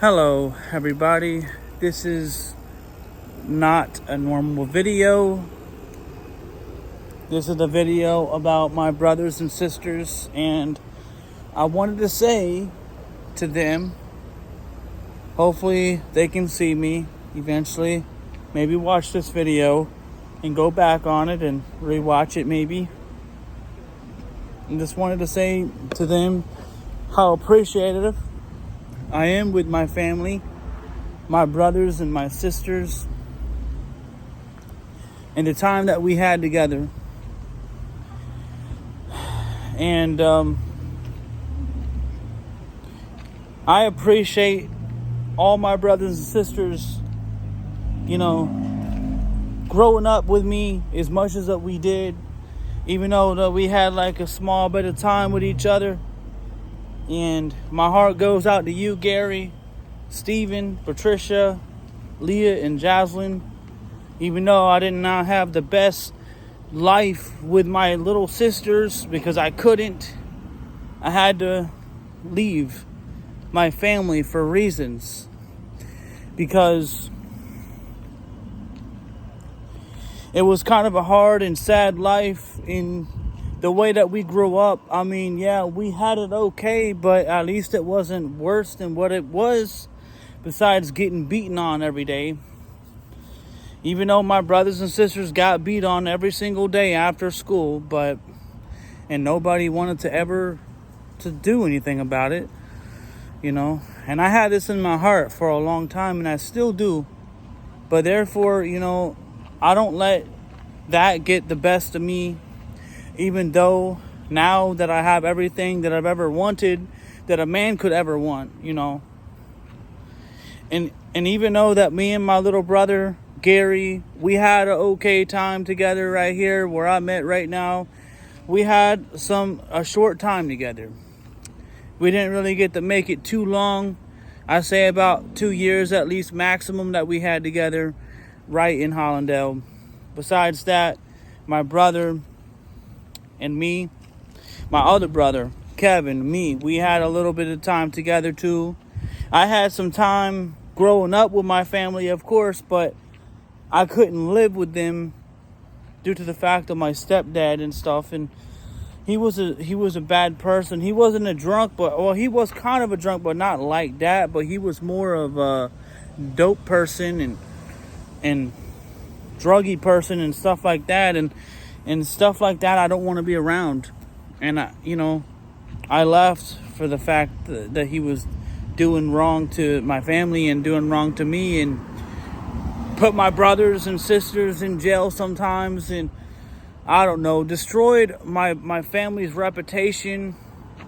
Hello, everybody. This is not a normal video. This is a video about my brothers and sisters, and I wanted to say to them, hopefully they can see me eventually, maybe watch this video and go back on it and rewatch it maybe. And just wanted to say to them how appreciative I am with my family, my brothers and my sisters, and the time that we had together. And I appreciate all my brothers and sisters, growing up with me as much as that we did, even though that we had like a small bit of time with each other. And my heart goes out to you, Gary, Stephen, Patricia, Leah, and Jaslyn. Even though I did not have the best life with my little sisters because I couldn't, I had to leave my family for reasons. Because it was kind of a hard and sad life in the way that we grew up. I mean, yeah, we had it okay, but at least it wasn't worse than what it was, besides getting beaten on every day. Even though my brothers and sisters got beat on every single day after school, and nobody wanted to ever to do anything about it, And I had this in my heart for a long time, and I still do. But therefore, I don't let that get the best of me. Even though now that I have everything that I've ever wanted, that a man could ever want, And even though that me and my little brother, Gary, we had an okay time together right here where I'm at right now. We had a short time together. We didn't really get to make it too long. I say about 2 years at least maximum that we had together right in Hollandale. Besides that, my brother and me, my other brother, Kevin, we had a little bit of time together too. I had some time growing up with my family, of course, but I couldn't live with them due to the fact of my stepdad and stuff. And he was a bad person. He wasn't a drunk, he was kind of a drunk, but not like that. But he was more of a dope person and druggy person and stuff like that. And stuff like that I don't want to be around. And I left for the fact that he was doing wrong to my family and doing wrong to me, and put my brothers and sisters in jail sometimes, and I don't know, destroyed my family's reputation,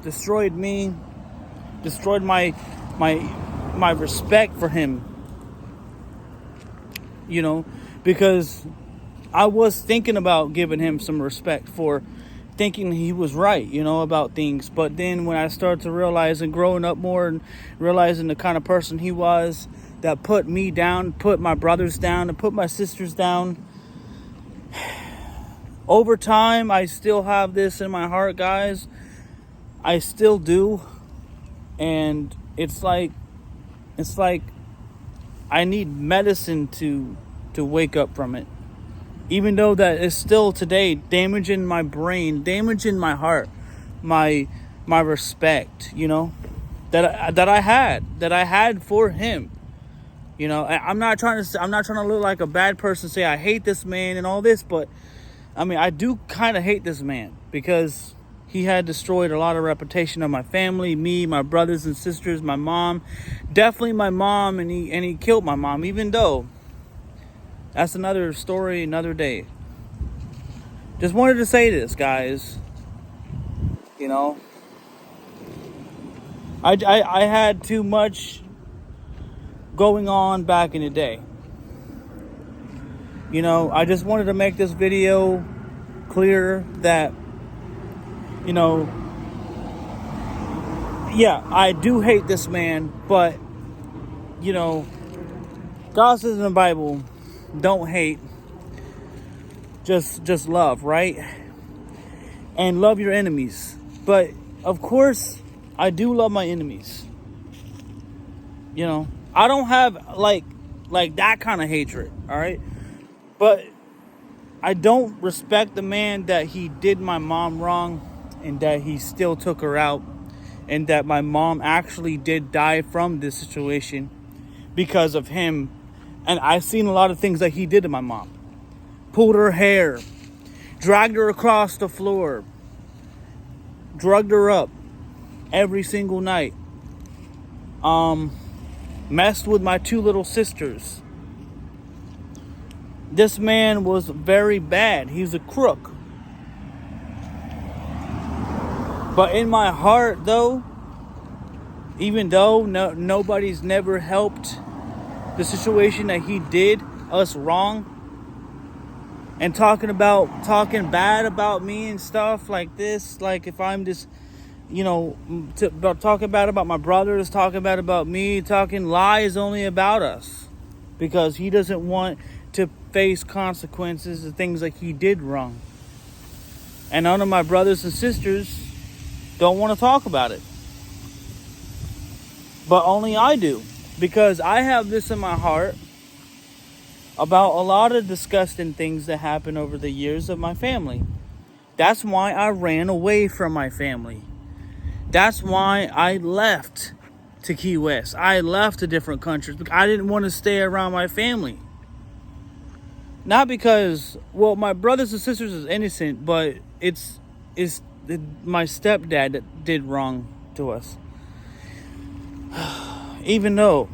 destroyed me, destroyed my respect for him, because I was thinking about giving him some respect for thinking he was right, about things. But then when I started to realize and growing up more and realizing the kind of person he was that put me down, put my brothers down, and put my sisters down, over time, I still have this in my heart, guys. I still do. And it's like I need medicine to wake up from it. Even though that is still today damaging my brain, damaging my heart, my respect, that I had for him. I'm not trying to look like a bad person, say I hate this man and all this, but I mean, I do kind of hate this man because he had destroyed a lot of reputation of my family, me, my brothers and sisters, my mom, definitely my mom, and he killed my mom, even though that's another story, another day. Just wanted to say this, guys. I had too much going on back in the day. I just wanted to make this video clear that, yeah, I do hate this man, but, God says in the Bible, don't hate, just love, right? And love your enemies. But of course I do love my enemies. You know, I don't have like that kind of hatred, all right? But I don't respect the man that he did my mom wrong and that he still took her out and that my mom actually did die from this situation because of him. And I've seen a lot of things that he did to my mom. Pulled her hair, dragged her across the floor, drugged her up every single night. Messed with my two little sisters. This man was very bad. He's a crook. But in my heart, though, even though nobody's never helped the situation that he did us wrong, and talking bad about me and stuff like this, like if I'm just, talking bad about my brothers, talking bad about me, talking lies only about us, because he doesn't want to face consequences of things like he did wrong. And none of my brothers and sisters don't want to talk about it. But only I do. Because I have this in my heart about a lot of disgusting things that happened over the years of my family. That's why I ran away from my family. That's why I left to Key West. I left to different countries. I didn't want to stay around my family. Not because, well, my brothers and sisters is innocent, but it's my stepdad that did wrong to us. Even though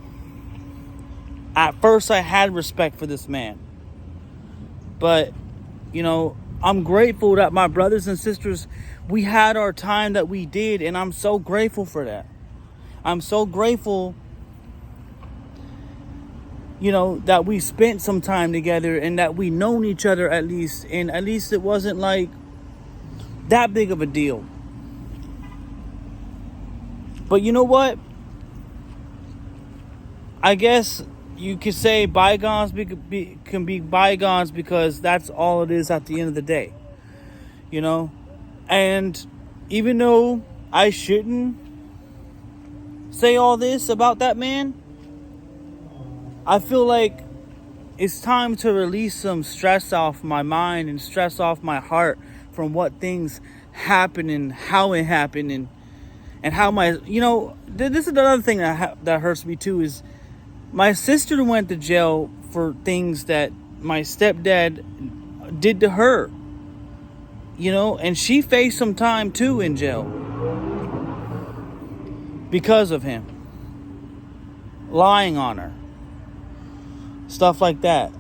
at first I had respect for this man. But, I'm grateful that my brothers and sisters, we had our time that we did, and I'm so grateful for that. I'm so grateful, that we spent some time together and that we known each other at least, and at least it wasn't like that big of a deal. But you know what? I guess you could say bygones can be bygones, because that's all it is at the end of the day. And even though I shouldn't say all this about that man, I feel like it's time to release some stress off my mind and stress off my heart from what things happened and how it happened, and how this is another thing that hurts me too, is my sister went to jail for things that my stepdad did to her, and she faced some time too in jail because of him lying on her. Stuff like that.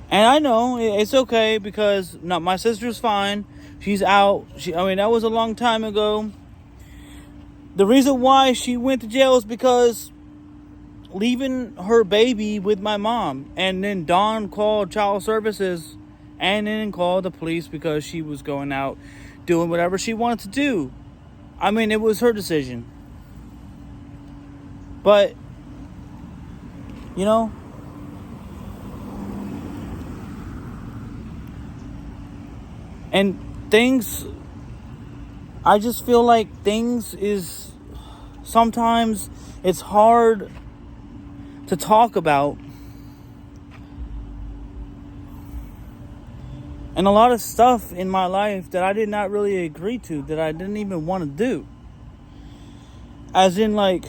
And I know it's okay, because my sister's fine. She's out. That was a long time ago. The reason why she went to jail is because leaving her baby with my mom. And then Dawn called child services and then called the police because she was going out doing whatever she wanted to do. It was her decision. But and things, I just feel like sometimes it's hard to talk about. And a lot of stuff in my life that I did not really agree to, that I didn't even want to do. As in, I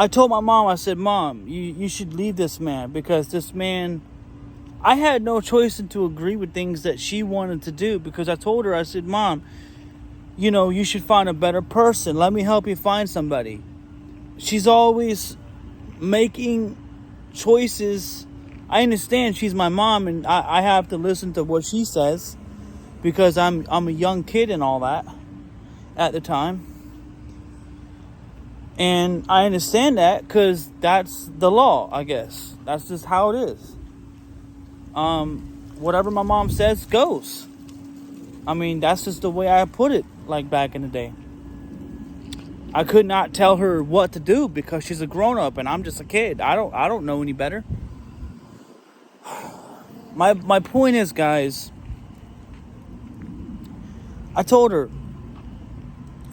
told my mom, I said, Mom, you should leave this man, because this man, I had no choice than to agree with things that she wanted to do, because I told her, I said, Mom, you should find a better person. Let me help you find somebody. She's always making choices. I understand she's my mom, and I have to listen to what she says, because I'm a young kid and all that at the time. And I understand that, because that's the law, I guess. That's just how it is. Whatever my mom says goes. That's just the way I put it, like back in the day. I could not tell her what to do, because she's a grown-up and I'm just a kid. I don't know any better. My point is, guys, I told her,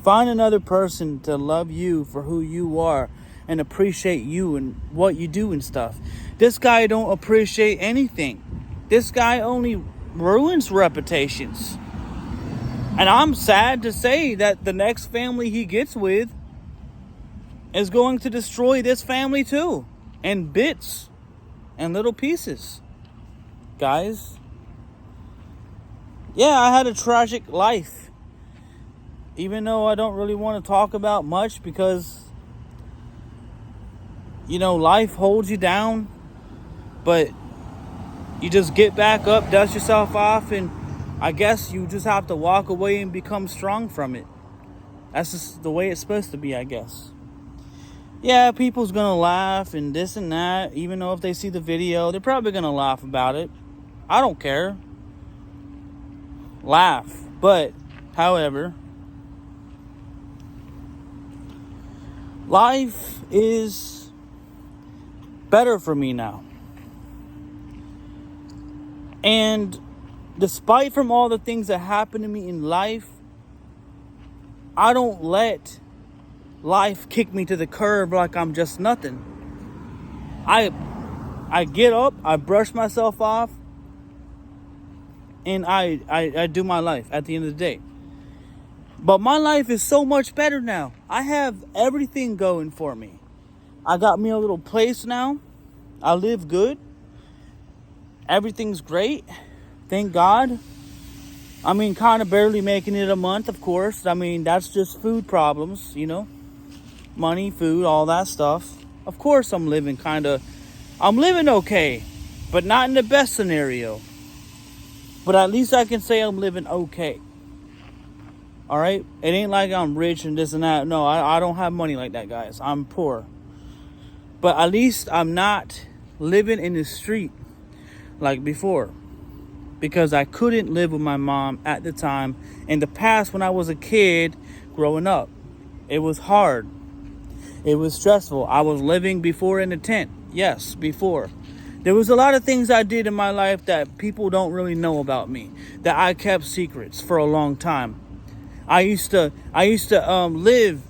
Find another person to love you for who you are and appreciate you and what you do and stuff. This guy don't appreciate anything. This guy only ruins reputations. And I'm sad to say that the next family he gets with is going to destroy this family too. In bits and little pieces. Guys. Yeah, I had a tragic life. Even though I don't really want to talk about much because, life holds you down. But you just get back up, dust yourself off, and I guess you just have to walk away and become strong from it. That's just the way it's supposed to be, I guess. Yeah, people's gonna laugh and this and that. Even though if they see the video, they're probably gonna laugh about it. I don't care. Laugh. But, however, life is better for me now. And despite from all the things that happen to me in life, I don't let life kick me to the curb like I'm just nothing. I get up, I brush myself off, and I do my life at the end of the day. But my life is so much better now. I have everything going for me. I got me a little place now. I live good. Everything's great. Thank God. I mean, kind of barely making it a month, of course. I mean, that's just food problems, Money, food, all that stuff. Of course, I'm living okay. But not in the best scenario. But at least I can say I'm living okay. Alright? It ain't like I'm rich and this and that. No, I don't have money like that, guys. I'm poor. But at least I'm not living in the street like before. Because I couldn't live with my mom at the time. In the past, when I was a kid growing up, it was hard. It was stressful. I was living before in a tent. Yes, before. There was a lot of things I did in my life that people don't really know about me. That I kept secrets for a long time. I used to live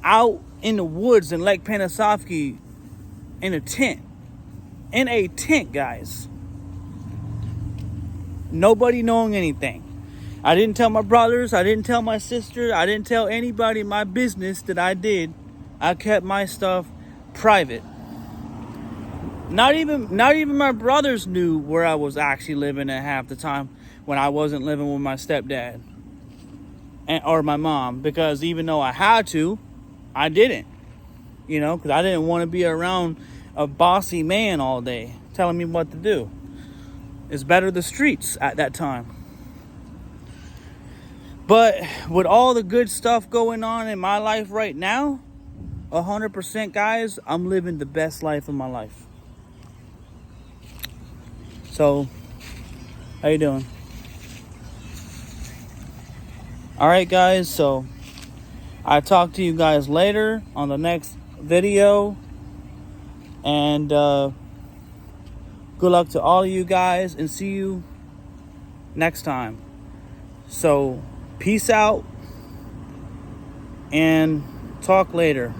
out in the woods in Lake Panasoffkee in a tent. In a tent, guys. Nobody knowing anything. I didn't tell my brothers. I didn't tell my sister. I didn't tell anybody my business that I did. I kept my stuff private. Not even my brothers knew where I was actually living at half the time when I wasn't living with my stepdad or my mom. Because even though I had to, I didn't. Because I didn't want to be around a bossy man all day telling me what to do. It's better the streets at that time. But with all the good stuff going on in my life right now, 100% guys, I'm living the best life of my life. So, how you doing? Alright guys, so I'll talk to you guys later on the next video. And good luck to all of you guys and see you next time. So, peace out and talk later.